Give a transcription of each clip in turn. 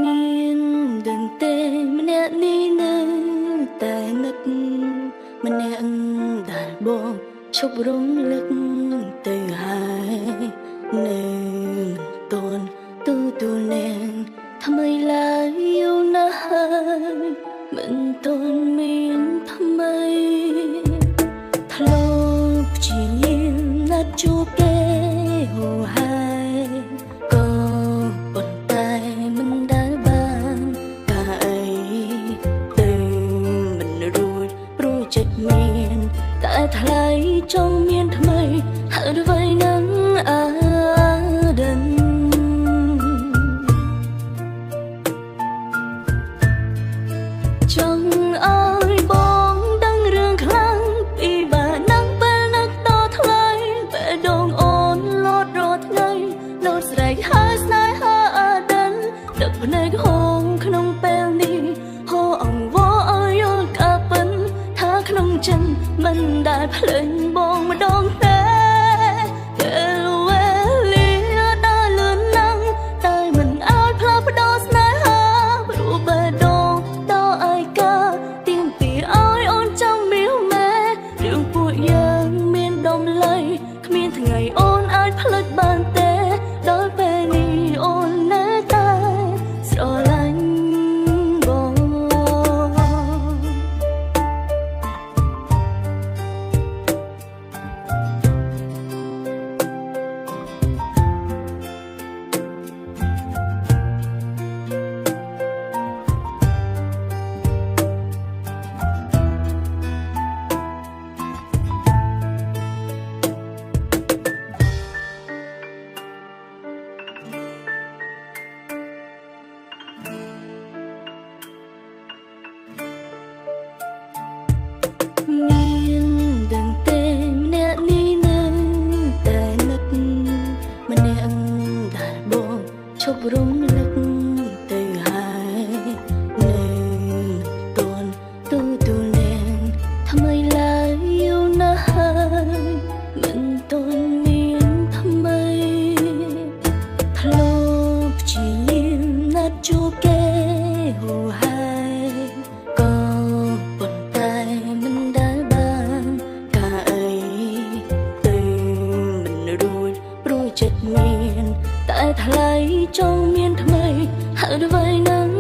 មានដឹងទេម្នាក់នេះនៅតែនឹកម្នាក់ដែលបងឈប់រំលឹកទៅហើយនៅមិនទាន់ទូនាងថ្មីឡើយយូរណាស់ហើយមិនទាន់មានថ្មីធ្លាប់ជាយាមណាត់ជួបគេហូរហើយក៏ប៉ុន្តែមិនដែលបានការអីទៅមិនរួចព្រោះចិត្តមានតែថ្លៃចង់មានថ្មីហើយអ្វីនឹងដឹង ចង់ឲ្យបងដឹងរឿងខ្លាំងពីបាណាំងពេលនឹកតថ្លៃពេលដងអូនលោតរត់ថ្ងៃលោតស្រែកហើយស្នេហាអដិនដឹកភ្នែកហងក្នុងពេលនេះហូរអង្វរឲ្យយល់កាពិនថាក្នុងចិនមិនដែលភ្លេចបងម្ដងទេពេលវេលាដើរលឿនណាស់តែមិនអាចផ្លាស់ប្ដូរស្នេហាព្រោះបេះដូងដល់ឯកាទៀមពីឲ្យអូនចាំមាសម៉ែរឿងពួកយើងមានដំឡៃគ្មានថ្ងៃអូនអាចផ្លិចបានទេដល់ពេលនេះអូននៅតែស្រឡាញ់បង មានដឹងទេម្នាក់នេះនៅតែនឹកម្នាក់ដែលបងឈប់រំលឹកទៅហើយនៅមិនទាន់ទូនាងថ្មីឡើយយូរណាស់ហើយមិនទាន់មានថ្មីធ្លាប់ជាយាមណាត់ជួបគេហូរហើយក៏ប៉ុន្តែមិនដែលបានការអីទៅមិនរួចព្រោះចិត្តមានតែថ្លៃចង់មានថ្មីហើយអ្វីនឹង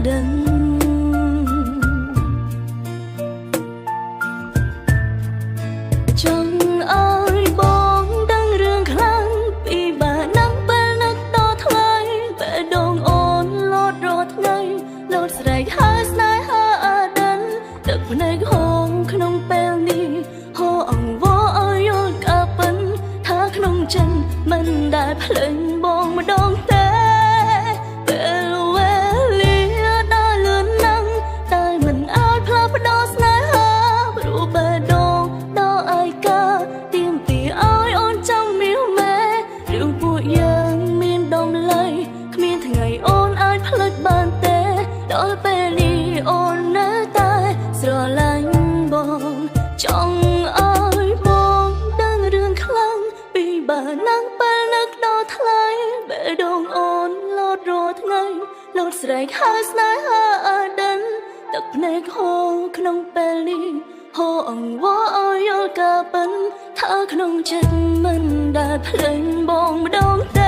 ដឹង ចង់ឲ្យបងដឹងរឿងខ្លាំងពីបាណាំងពេលនឹកតថ្លៃពេលដងអូនលោតរត់ថ្ងៃលោតស្រែកហើយស្នេហាអដិនដឹកភ្នែកហងក្នុងពេលនេះហូរអង្វរឲ្យយល់កាពិនថាក្នុងចិនមិនដែលភ្លេចបងម្ដងទេពេលវេលាដើរលឿនណាស់តែមិនអាចផ្លាស់ប្ដូរស្នេហាព្រោះបេះដូងដល់ឯកាទៀមពីឲ្យអូនចាំមាសម៉ែរឿងពួកយើងមានដំឡៃគ្មានថ្ងៃអូនអាចផ្លិចបានទេដល់ពេលនេះអូននៅតែស្រឡាញ់បងចង់ឲ្យបងដឹងរឿងខ្លាំងពីបាណាំងពេលនឹកដល់ថ្លៃបេះដូងអូនលោតរាល់ថ្ងៃលោតស្រែកហើយស្នេហាអដិនទឹកភ្នែកហូរក្នុងពេលនេះហូរអង្វរឲ្យយល់កាពិនថាក្នុងចិត្តមិនដែលភ្លេចបងម្ដងទេ